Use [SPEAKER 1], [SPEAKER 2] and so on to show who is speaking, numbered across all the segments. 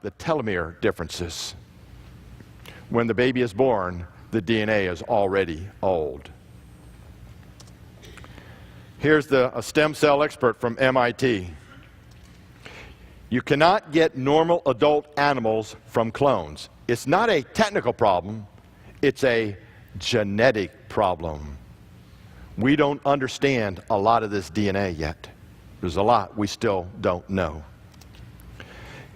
[SPEAKER 1] the telomere differences. When the baby is born, the DNA is already old. Here's a stem cell expert from MIT. You cannot get normal adult animals from clones. It's not a technical problem, it's a genetic problem. We don't understand a lot of this DNA yet. There's a lot we still don't know.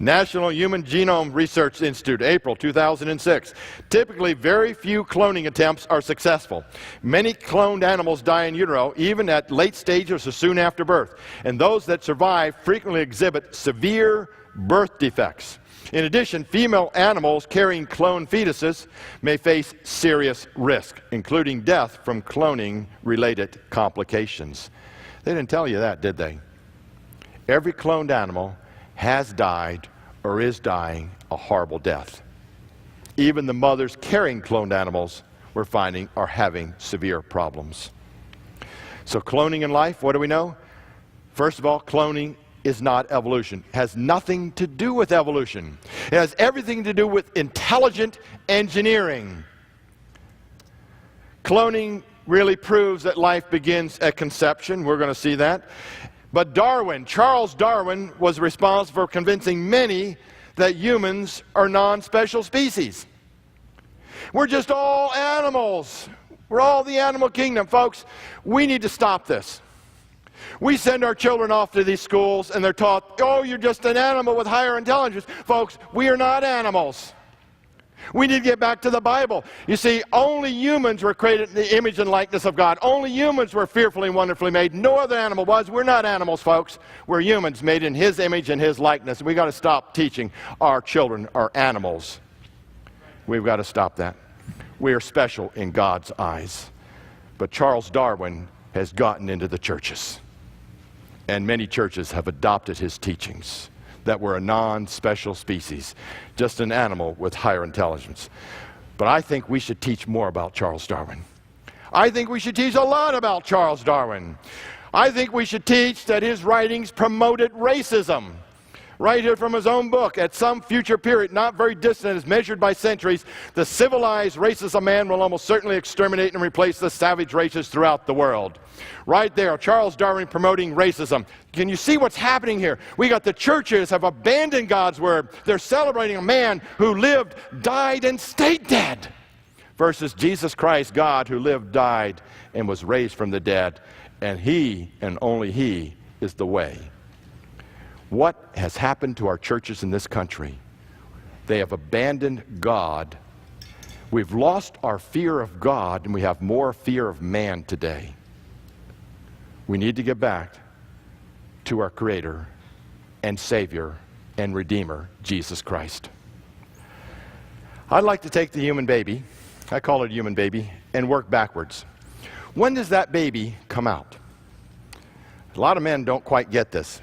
[SPEAKER 1] National Human Genome Research Institute, April 2006. Typically, very few cloning attempts are successful. Many cloned animals die in utero, even at late stages or soon after birth. And those that survive frequently exhibit severe birth defects. In addition, female animals carrying cloned fetuses may face serious risk, including death from cloning-related complications. They didn't tell you that, did they? Every cloned animal has died or is dying a horrible death. Even the mothers carrying cloned animals, we're finding, are having severe problems. So cloning in life, what do we know? First of all, cloning is not evolution. It has nothing to do with evolution. It has everything to do with intelligent engineering. Cloning really proves that life begins at conception. We're going to see that. But Darwin, Charles Darwin, was responsible for convincing many that humans are non-special species. We're just all animals. We're all the animal kingdom. Folks, we need to stop this. We send our children off to these schools and they're taught, oh, you're just an animal with higher intelligence. Folks, we are not animals. We need to get back to the Bible. You see, only humans were created in the image and likeness of God. Only humans were fearfully and wonderfully made. No other animal was. We're not animals, folks. We're humans made in His image and His likeness. We've got to stop teaching our children are animals. We've got to stop that. We are special in God's eyes. But Charles Darwin has gotten into the churches. And many churches have adopted his teachings. That we're a non-special species, just an animal with higher intelligence. But I think we should teach more about Charles Darwin. I think we should teach a lot about Charles Darwin. I think we should teach that his writings promoted racism. Right here from his own book, at some future period, not very distant as measured by centuries, the civilized races of man will almost certainly exterminate and replace the savage races throughout the world. Right there, Charles Darwin promoting racism. Can you see what's happening here? We got the churches have abandoned God's word. They're celebrating a man who lived, died, and stayed dead. Versus Jesus Christ, God, who lived, died, and was raised from the dead. And He, and only He, is the way. What has happened to our churches in this country? They have abandoned God. We've lost our fear of God, and we have more fear of man today. We need to get back to our Creator and Savior and Redeemer, Jesus Christ. I'd like to take the human baby, I call it a human baby, and work backwards. When does that baby come out? A lot of men don't quite get this.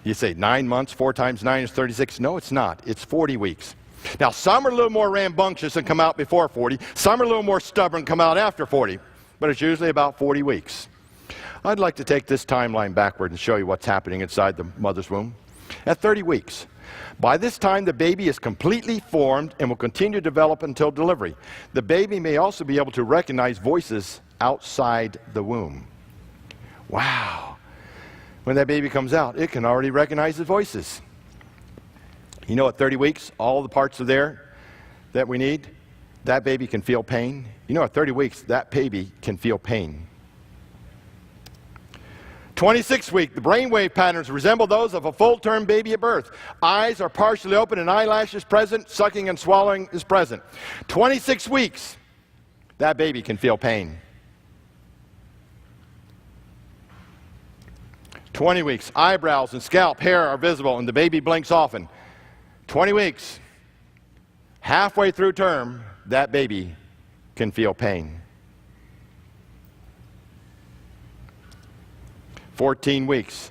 [SPEAKER 1] You say 9 months, 4 times 9 is 36. No, it's not. It's 40 weeks. Now, some are a little more rambunctious and come out before 40. Some are a little more stubborn and come out after 40. But it's usually about 40 weeks. I'd like to take this timeline backward and show you what's happening inside the mother's womb. At 30 weeks, by this time the baby is completely formed and will continue to develop until delivery. The baby may also be able to recognize voices outside the womb. Wow. When that baby comes out, it can already recognize the voices. You know, at 30 weeks, all the parts are there that we need. That baby can feel pain. You know, at 30 weeks, that baby can feel pain. 26 week, the brainwave patterns resemble those of a full-term baby at birth. Eyes are partially open and eyelashes present. Sucking and swallowing is present. 26 weeks, that baby can feel pain. 20 weeks, eyebrows and scalp hair are visible and the baby blinks often. 20 weeks, halfway through term, that baby can feel pain. 14 weeks,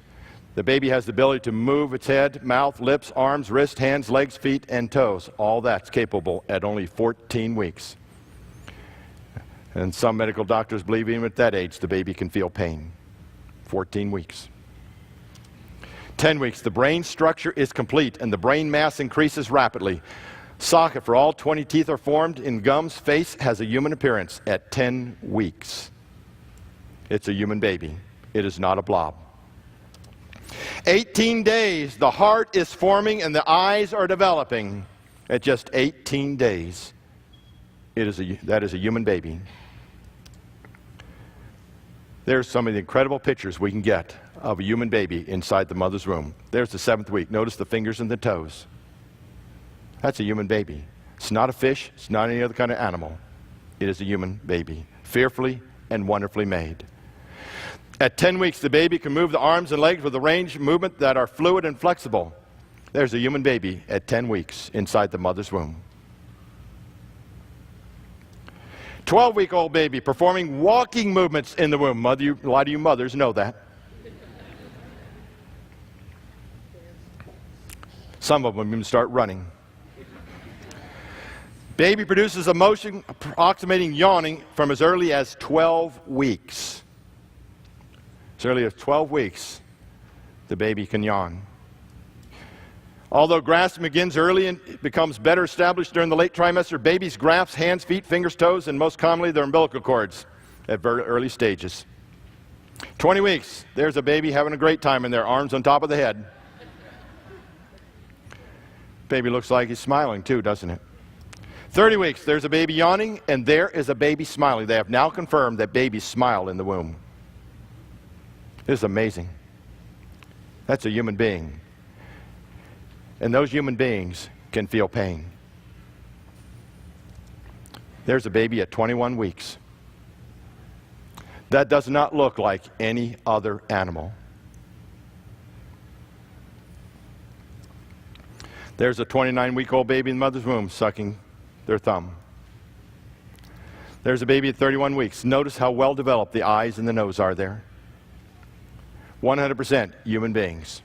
[SPEAKER 1] the baby has the ability to move its head, mouth, lips, arms, wrists, hands, legs, feet, and toes. All that's capable at only 14 weeks. And some medical doctors believe even at that age the baby can feel pain. 14 weeks. 10 weeks, the brain structure is complete and the brain mass increases rapidly. Socket for all 20 teeth are formed in gums. Face has a human appearance at 10 weeks. It's a human baby. It is not a blob. 18 days, the heart is forming and the eyes are developing. At just 18 days, that is a human baby. There's some of the incredible pictures we can get of a human baby inside the mother's womb. There's the 7th week. Notice the fingers and the toes. That's a human baby. It's not a fish. It's not any other kind of animal. It is a human baby, fearfully and wonderfully made. At 10 weeks, the baby can move the arms and legs with a range of movement that are fluid and flexible. There's a human baby at 10 weeks inside the mother's womb. 12-week-old baby performing walking movements in the womb. A lot of you mothers know that. Some of them even start running. Baby produces a motion approximating yawning from as early as 12 weeks. As early as 12 weeks, the baby can yawn. Although grasping begins early and becomes better established during the late trimester, babies grasp hands, feet, fingers, toes, and most commonly their umbilical cords at very early stages. 20 weeks, there's a baby having a great time in their arms on top of the head. Baby looks like he's smiling too, doesn't it? 30 weeks, there's a baby yawning, and there is a baby smiling. They have now confirmed that babies smile in the womb. This is amazing. That's a human being. And those human beings can feel pain. There's a baby at 21 weeks. That does not look like any other animal. There's a 29-week-old baby in the mother's womb sucking their thumb. There's a baby at 31 weeks. Notice how well developed the eyes and the nose are there. 100% human beings.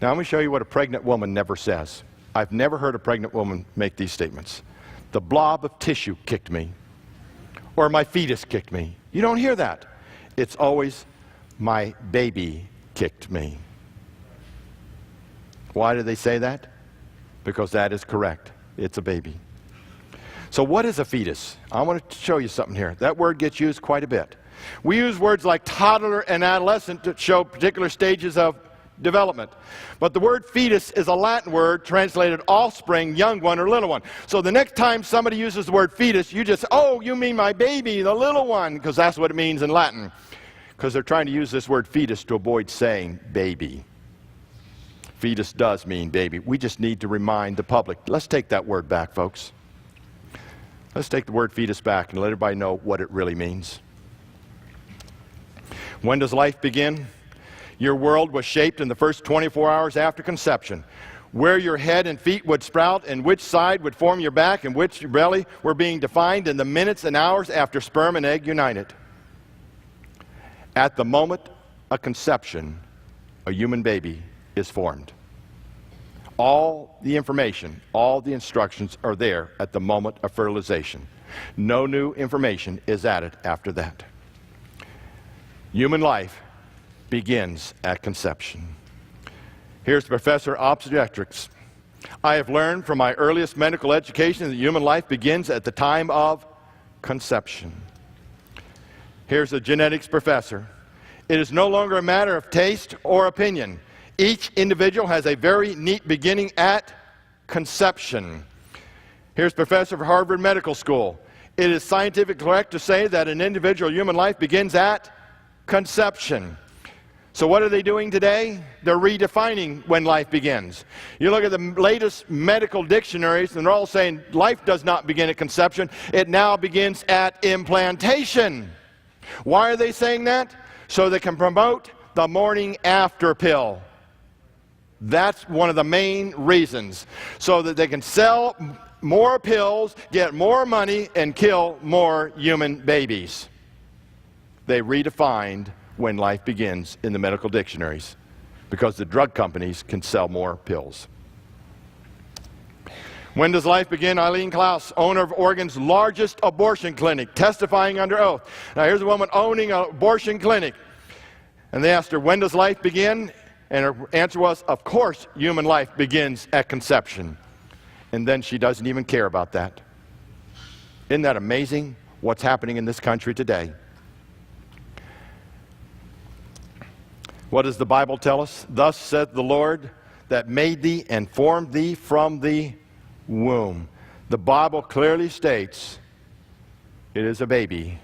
[SPEAKER 1] Now I'm going to show you what a pregnant woman never says. I've never heard a pregnant woman make these statements. The blob of tissue kicked me. Or my fetus kicked me. You don't hear that. It's always my baby kicked me. Why do they say that? Because that is correct. It's a baby. So what is a fetus? I want to show you something here. That word gets used quite a bit. We use words like toddler and adolescent to show particular stages of development. But the word fetus is a Latin word translated offspring, young one, or little one. So the next time somebody uses the word fetus, you just, oh, you mean my baby, the little one, because that's what it means in Latin. Because they're trying to use this word fetus to avoid saying baby. Fetus does mean baby. We just need to remind the public. Let's take that word back, folks. Let's take the word fetus back and let everybody know what it really means. When does life begin? Your world was shaped in the first 24 hours after conception. Where your head and feet would sprout and which side would form your back and which your belly were being defined in the minutes and hours after sperm and egg united. At the moment of conception, a human baby is formed. All the information, all the instructions are there at the moment of fertilization. No new information is added after that. Human life begins at conception. Here's Professor of Obstetrics. I have learned from my earliest medical education that human life begins at the time of conception. Here's a genetics professor. It is no longer a matter of taste or opinion. Each individual has a very neat beginning at conception. Here's Professor of Harvard Medical School. It is scientifically correct to say that an individual human life begins at conception. So what are they doing today? They're redefining when life begins. You look at the latest medical dictionaries, and they're all saying life does not begin at conception. It now begins at implantation. Why are they saying that? So they can promote the morning after pill. That's one of the main reasons. So that they can sell more pills, get more money, and kill more human babies. They redefined when life begins in the medical dictionaries because the drug companies can sell more pills. When does life begin? Eileen Klaus, owner of Oregon's largest abortion clinic, testifying under oath. Now here's a woman owning an abortion clinic. And they asked her, when does life begin? And her answer was, of course, human life begins at conception. And then she doesn't even care about that. Isn't that amazing what's happening in this country today? What does the Bible tell us? Thus said the Lord that made thee and formed thee from the womb. The Bible clearly states it is a baby,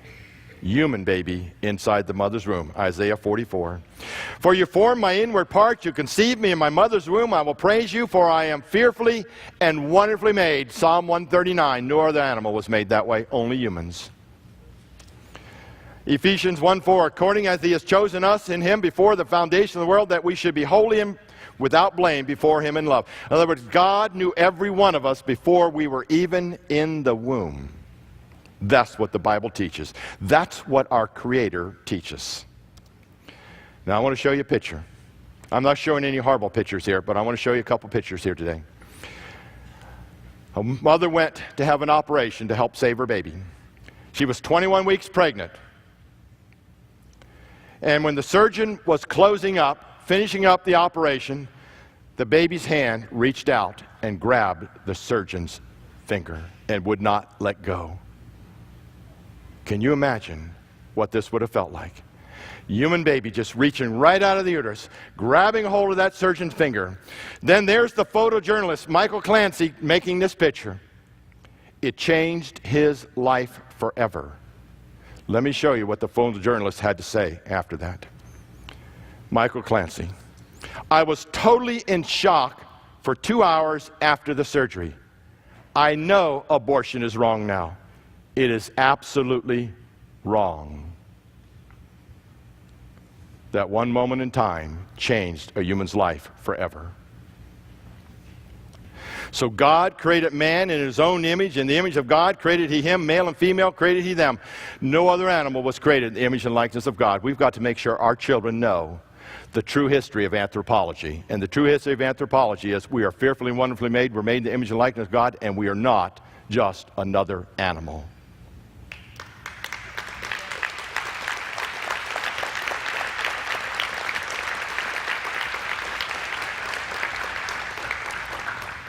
[SPEAKER 1] human baby, inside the mother's womb. Isaiah 44. For you formed my inward parts, you conceived me in my mother's womb. I will praise you, for I am fearfully and wonderfully made. Psalm 139. No other animal was made that way, only humans. Ephesians 1:4, according as he has chosen us in him before the foundation of the world, that we should be holy and without blame before him in love. In other words, God knew every one of us before we were even in the womb. That's what the Bible teaches. That's what our Creator teaches. Now I want to show you a picture. I'm not showing any horrible pictures here, but I want to show you a couple pictures here today. A mother went to have an operation to help save her baby. She was 21 weeks pregnant. And when the surgeon was closing up, finishing up the operation, the baby's hand reached out and grabbed the surgeon's finger and would not let go. Can you imagine what this would have felt like? Human baby just reaching right out of the uterus, grabbing a hold of that surgeon's finger. Then there's the photojournalist, Michael Clancy, making this picture. It changed his life forever. Let me show you what the photojournalist had to say after that. Michael Clancy. I was totally in shock for 2 hours after the surgery. I know abortion is wrong now. It is absolutely wrong. That one moment in time changed a human's life forever. So God created man in his own image. In the image of God created he him, male and female created he them. No other animal was created in the image and likeness of God. We've got to make sure our children know the true history of anthropology. And the true history of anthropology is we are fearfully and wonderfully made. We're made in the image and likeness of God, and we are not just another animal.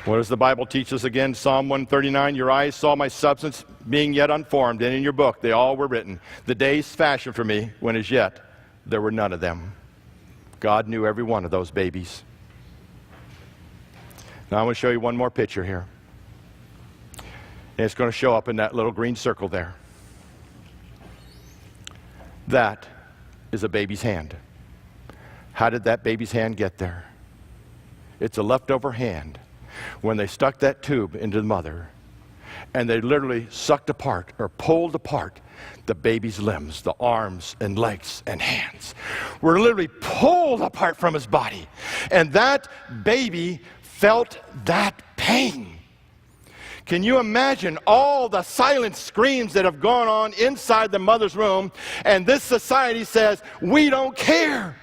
[SPEAKER 1] What does the Bible teach us again? Psalm 139, your eyes saw my substance being yet unformed, and in your book they all were written. The days fashioned for me, when as yet there were none of them. God knew every one of those babies. Now I want to show you one more picture here. And it's going to show up in that little green circle there. That is a baby's hand. How did that baby's hand get there? It's a leftover hand. When they stuck that tube into the mother, and they literally sucked apart or pulled apart the baby's limbs, the arms and legs and hands were literally pulled apart from his body. And that baby felt that pain. Can you imagine all the silent screams that have gone on inside the mother's womb, and this society says, we don't care.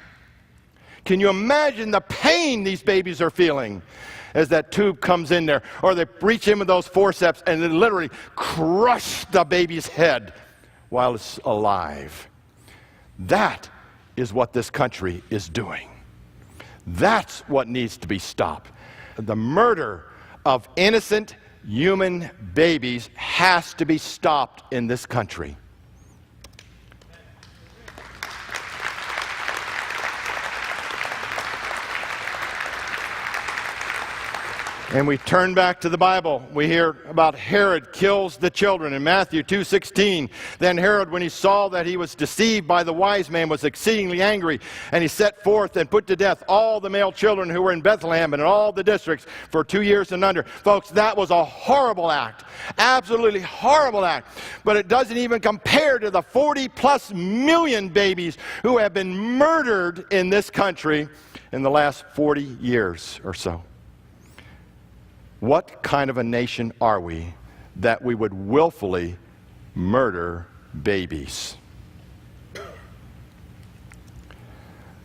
[SPEAKER 1] Can you imagine the pain these babies are feeling as that tube comes in there, or they reach in with those forceps and they literally crush the baby's head while it's alive? That is what this country is doing. That's what needs to be stopped. The murder of innocent human babies has to be stopped in this country. And we turn back to the Bible. We hear about Herod kills the children in Matthew 2:16. Then Herod, when he saw that he was deceived by the wise man, was exceedingly angry, and he set forth and put to death all the male children who were in Bethlehem and in all the districts for 2 years and under. Folks, that was a horrible act. Absolutely horrible act. But it doesn't even compare to the 40+ million babies who have been murdered in this country in the last 40 years or so. What kind of a nation are we that we would willfully murder babies?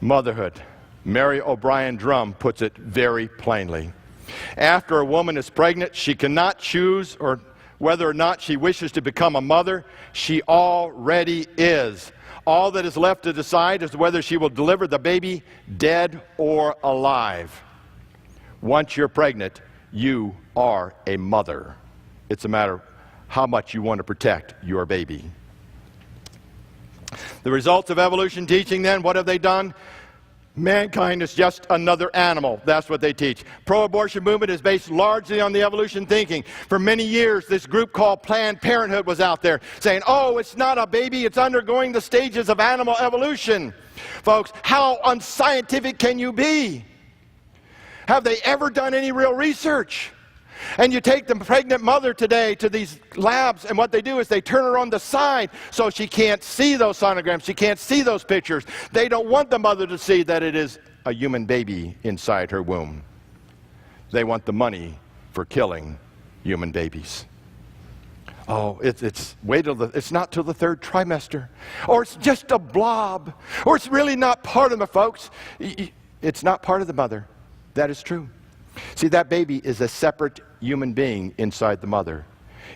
[SPEAKER 1] Motherhood. Mary O'Brien Drum puts it very plainly. After a woman is pregnant, she cannot choose or whether or not she wishes to become a mother. She already is. All that is left to decide is whether she will deliver the baby dead or alive. Once you're pregnant, you are a mother. It's a matter of how much you want to protect your baby. The results of evolution teaching then, what have they done? Mankind is just another animal. That's what they teach. Pro-abortion movement is based largely on the evolution thinking. For many years, this group called Planned Parenthood was out there saying, oh, it's not a baby, it's undergoing the stages of animal evolution. Folks, how unscientific can you be? Have they ever done any real research? And you take the pregnant mother today to these labs, and what they do is they turn her on the side so she can't see those sonograms, she can't see those pictures. They don't want the mother to see that it is a human baby inside her womb. They want the money for killing human babies. Oh, it's not till the third trimester, or it's just a blob, or it's really not part of the folks. It's not part of the mother. That is true. See, that baby is a separate human being inside the mother.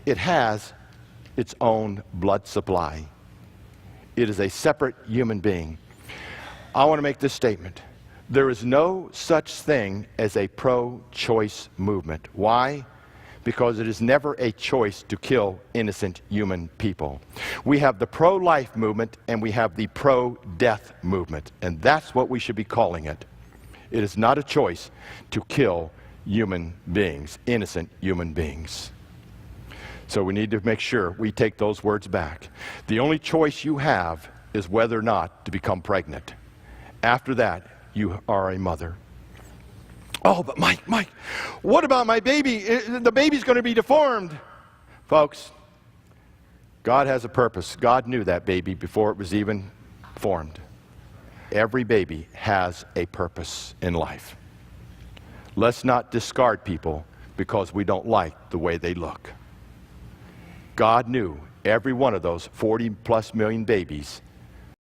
[SPEAKER 1] It has its own blood supply. It is a separate human being. I want to make this statement. There is no such thing as a pro-choice movement. Why? Because it is never a choice to kill innocent human people. We have the pro-life movement and we have the pro-death movement, and that's what we should be calling it. It is not a choice to kill human beings, innocent human beings. So we need to make sure we take those words back. The only choice you have is whether or not to become pregnant. After that, you are a mother. Oh, but Mike, what about my baby? The baby's going to be deformed. Folks, God has a purpose. God knew that baby before it was even formed. Every baby has a purpose in life. Let's not discard people because we don't like the way they look. God knew every one of those 40+ million babies